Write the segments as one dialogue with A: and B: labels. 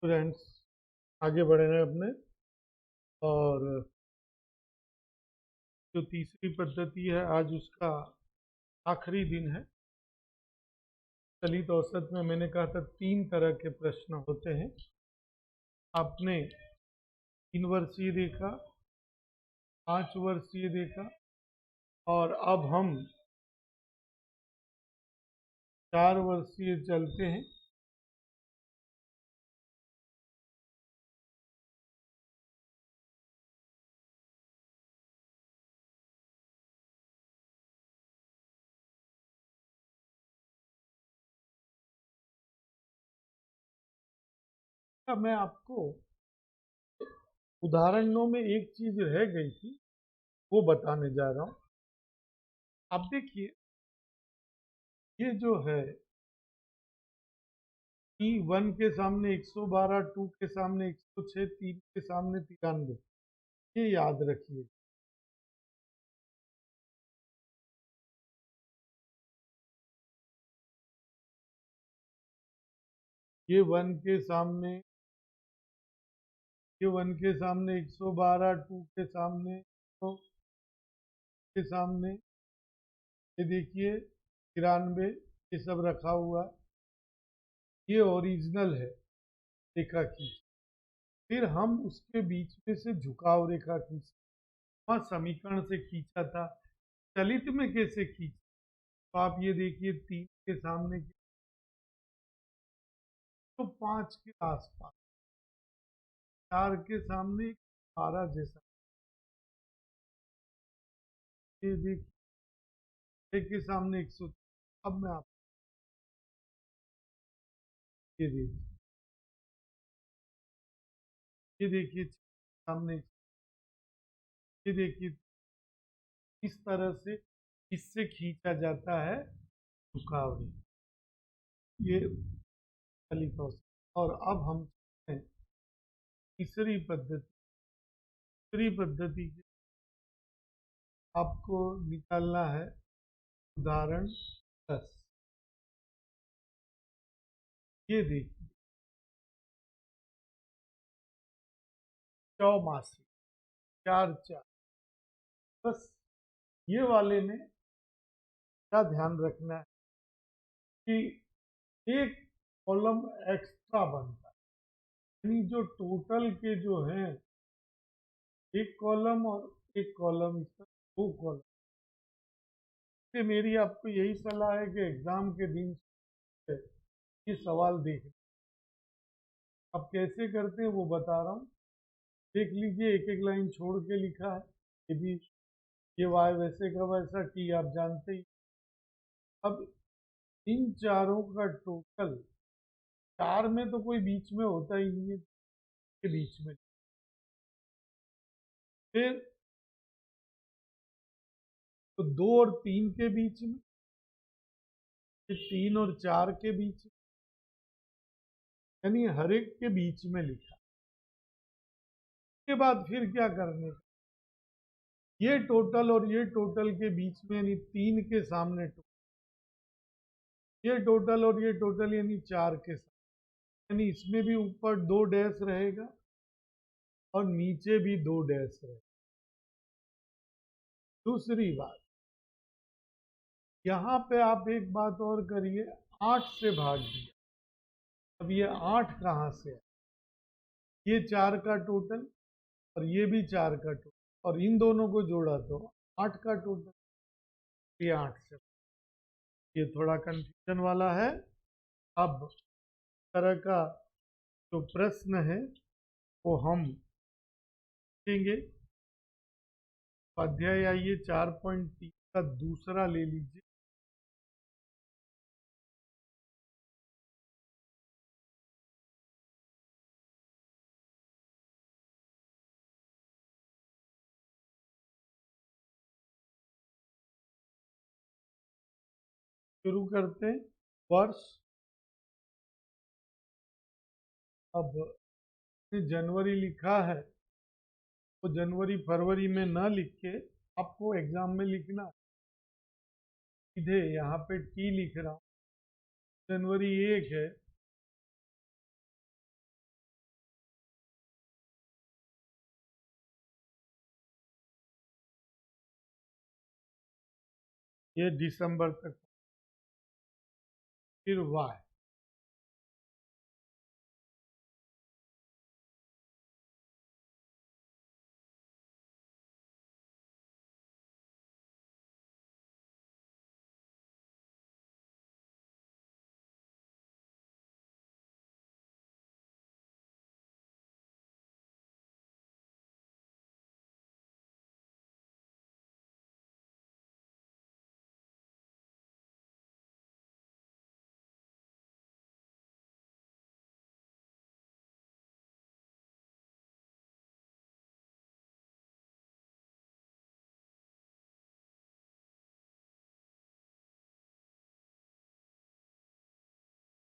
A: Students आगे बढ़ रहे हैं अपने। और जो तीसरी पद्धति है आज उसका आखिरी दिन है। चलित औसत में मैंने कहा था 3 तरह के प्रश्न होते हैं। आपने 3 वर्षीय देखा, 5 वर्षीय देखा और अब हम 4 वर्षीय चलते हैं। अब मैं आपको उदाहरणों में एक चीज रह गई थी वो बताने जा रहा हूं। आप देखिए ये जो है कि 1 के सामने 112, 2 के सामने 106, 3 के सामने 93, ये याद रखिए। ये 1 के सामने, ये 1 के सामने 112, 2 के सामने, तो के सामने ये देखिए 93, ये सब रखा हुआ। ये ओरिजिनल है रेखा खींच। फिर हम उसके बीच में से झुकाव रेखा खींच, वहाँ समीकरण से खींचा था। चलित में कैसे खींच, तो आप ये देखिए 3 के सामने तो 5 के आसपास, 4 के सामने 12 जैसा, ये देखिए 6 के सामने 100। अब मैं आप ये देखिए, ये देखिए सामने, ये देखिए इस तरह से इससे खींचा जाता है झुकाव रेखा। ये चलित औसत। और अब हम तीसरी पद्धति। तीसरी पद्धति के आपको निकालना है उदाहरण 10। ये देखिए चौमासी 4 4। बस ये वाले में क्या ध्यान रखना है कि एक कॉलम एक्स्ट्रा बनता है, यानी जो टोटल के जो हैं एक कॉलम और एक कॉलम, इस पर 2 कॉलम। इसलिए मेरी आपको यही सलाह है कि एग्जाम के दिन ये सवाल देखें। अब कैसे करते हैं वो बता रहा हूँ। देख लीजिए एक एक लाइन छोड़ के लिखा है। ये भी, ये वाई वैसे का वैसा, टी आप जानते ही। अब इन चारों का टोटल, 4 में तो कोई बीच में होता ही नहीं है, के बीच में। फिर तो 2 और 3 के बीच में, फिर 3 और 4 के बीच में, यानी हर एक के बीच में लिखा। के बाद फिर क्या करने का, ये टोटल और ये टोटल के बीच में यानी 3 के सामने टोटल, ये टोटल और ये टोटल यानी 4 के सामने, यानी इसमें भी ऊपर 2 डैश रहेगा और नीचे भी 2 डैश रहेगा। दूसरी बात, यहाँ पे आप एक बात और करिए, 8 से भाग दिया। अब ये 8 कहाँ से है, ये 4 का टोटल और ये भी 4 का टोटल, और इन दोनों को जोड़ा तो 8 का टोटल, ये 8 से। ये थोड़ा कंफ्यूजन वाला है। अब तरह का जो प्रश्न है वो हम देखेंगे। अध्याय आइए 4.3 का दूसरा ले लीजिए। शुरू करते हैं। वर्ष, अब जनवरी लिखा है तो जनवरी फरवरी में ना लिख के आपको एग्जाम में लिखना, सीधे यहाँ पे टी लिख रहा हूँ। जनवरी 1 है ये दिसंबर तक, फिर वाई।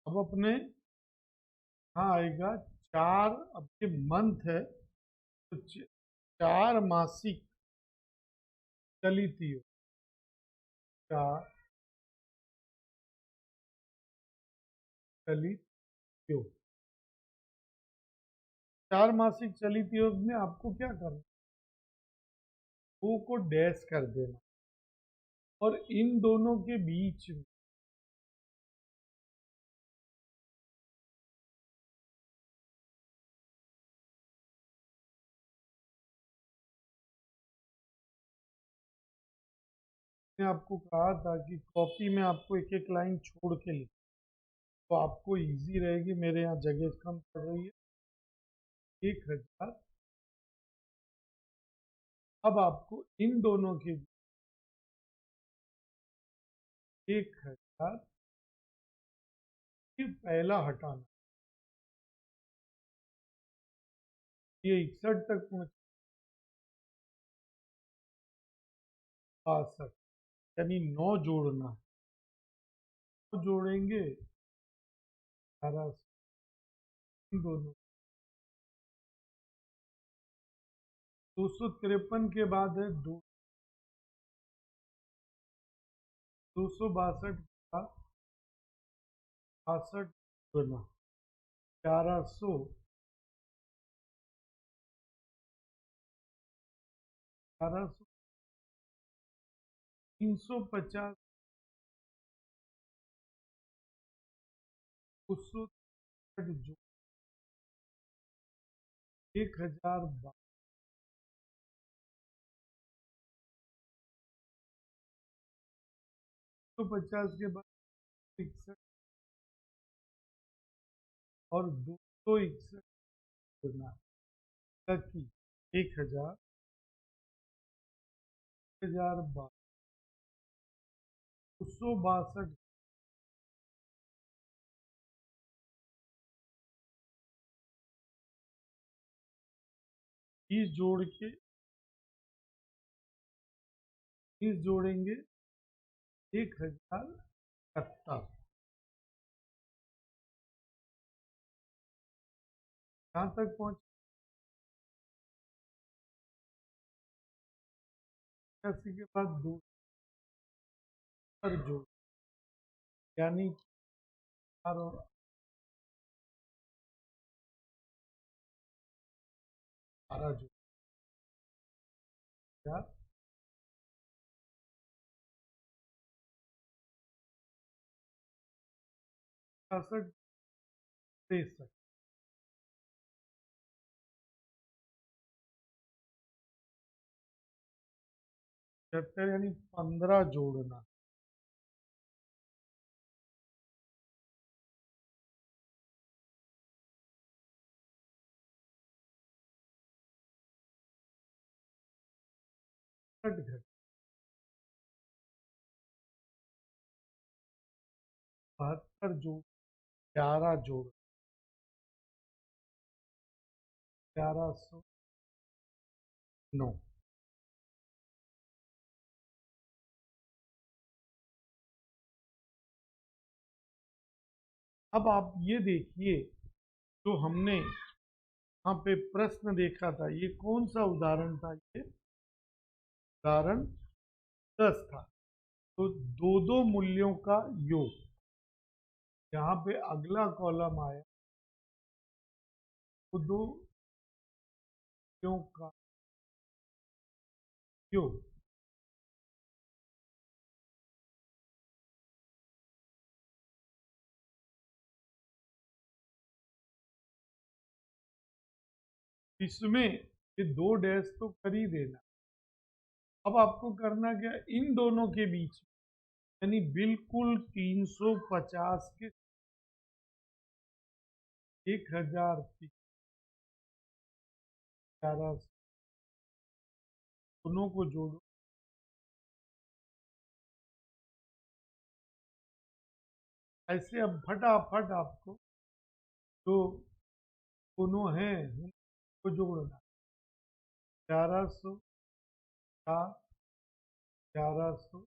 A: अब अपने यहाँ आएगा चार, अब ये मंथ है तो चार मासिक चलित योग, चार चलित योग। चार मासिक चलित योग में आपको क्या करना, दो को डैश कर देना और इन दोनों के बीच में मैंने आपको कहा था कि कॉपी में आपको एक एक लाइन छोड़ के लिख, तो आपको इजी रहेगी। मेरे यहाँ जगह कम पड़ रही है। 1000। अब आपको इन दोनों के 1000 पहला हटाना, ये 61 तक पहुंच, 62, यानी 9 जोड़ना है। तो जोड़ेंगे 18, इन दोनों 253 के बाद है 262 का 62 गुना 1100, 1100, 350, 263 जो 1000, 250 के बाद 61 और 261 गुना तक की 1000, 1012, 262, इस जोड़ के 30 जोड़ेंगे 1071, यहाँ तक पहुँच। 80 के बाद 2 पर जोड़, यानी 4 और 12 जोड़, 66, 63, 76, यानी 15 जोड़ना। घट 72 जोड़, 11 जोड़, 1109। अब आप ये देखिए, जो हमने यहाँ पे प्रश्न देखा था, ये कौन सा उदाहरण था, ये उदाहरण 10 था। तो दो दो मूल्यों का योग, यहाँ पे अगला कॉलम आया तो दो मूल्यों का योग, इसमें ये 2 डैश तो कर ही देना। अब आपको करना क्या, इन दोनों के बीच यानी बिल्कुल 350 के 1011 दोनों को जोड़ो। ऐसे अब फटाफट आपको जो दोनों हैं उनको जोड़ना। 1100 का 1140,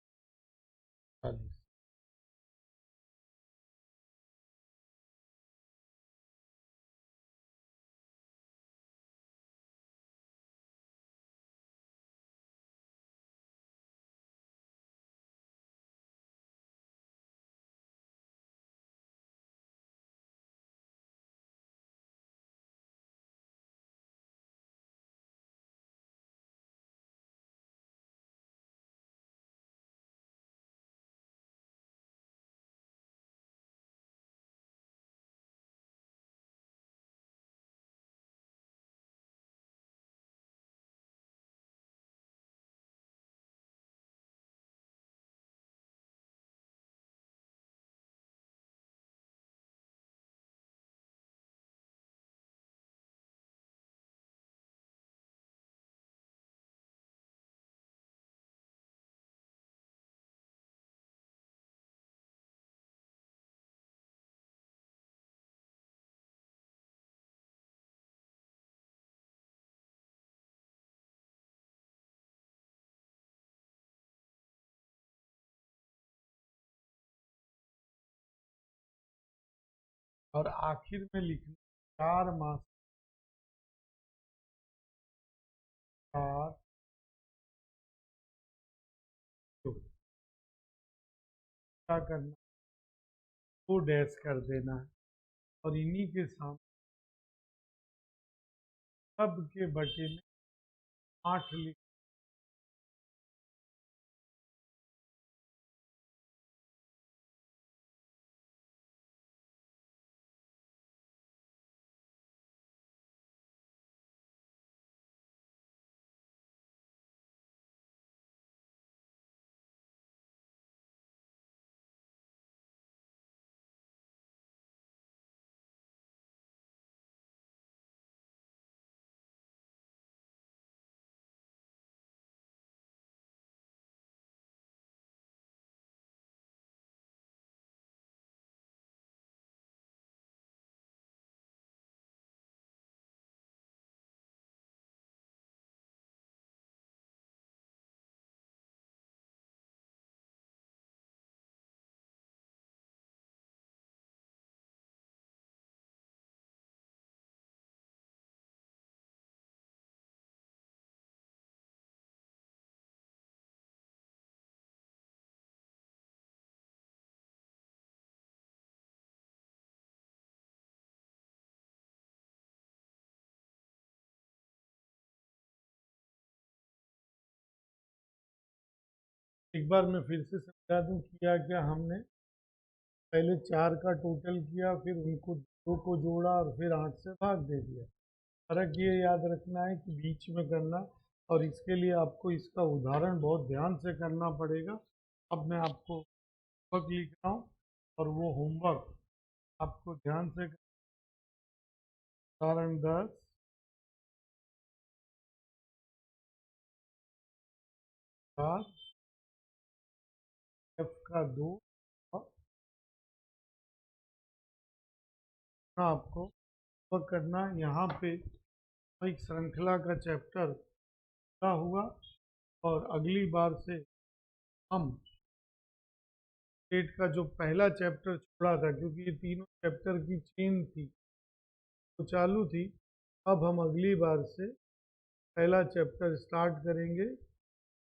A: और आखिर में लिखना 4 मास 4 तो क्या करना, 2 डैश कर देना है और इन्हीं के सामने सब के बटे में 8 लिख। एक बार मैं फिर से समझा दूं, किया क्या हमने, पहले 4 का टोटल किया, फिर उनको 2 को जोड़ा और फिर 8 से भाग दे दिया। फर्क ये याद रखना है कि बीच में करना, और इसके लिए आपको इसका उदाहरण बहुत ध्यान से करना पड़ेगा। अब मैं आपको होमवर्क लिख रहा हूँ और वो होमवर्क आपको ध्यान से उदाहरण 10 का एफ का 2 और आपको वर्क करना। यहाँ पे एक श्रृंखला का चैप्टर पूरा हुआ और अगली बार से हम स्टेट का जो पहला चैप्टर छोड़ा था, क्योंकि ये तीनों चैप्टर की चेन थी तो चालू थी, अब हम अगली बार से पहला चैप्टर स्टार्ट करेंगे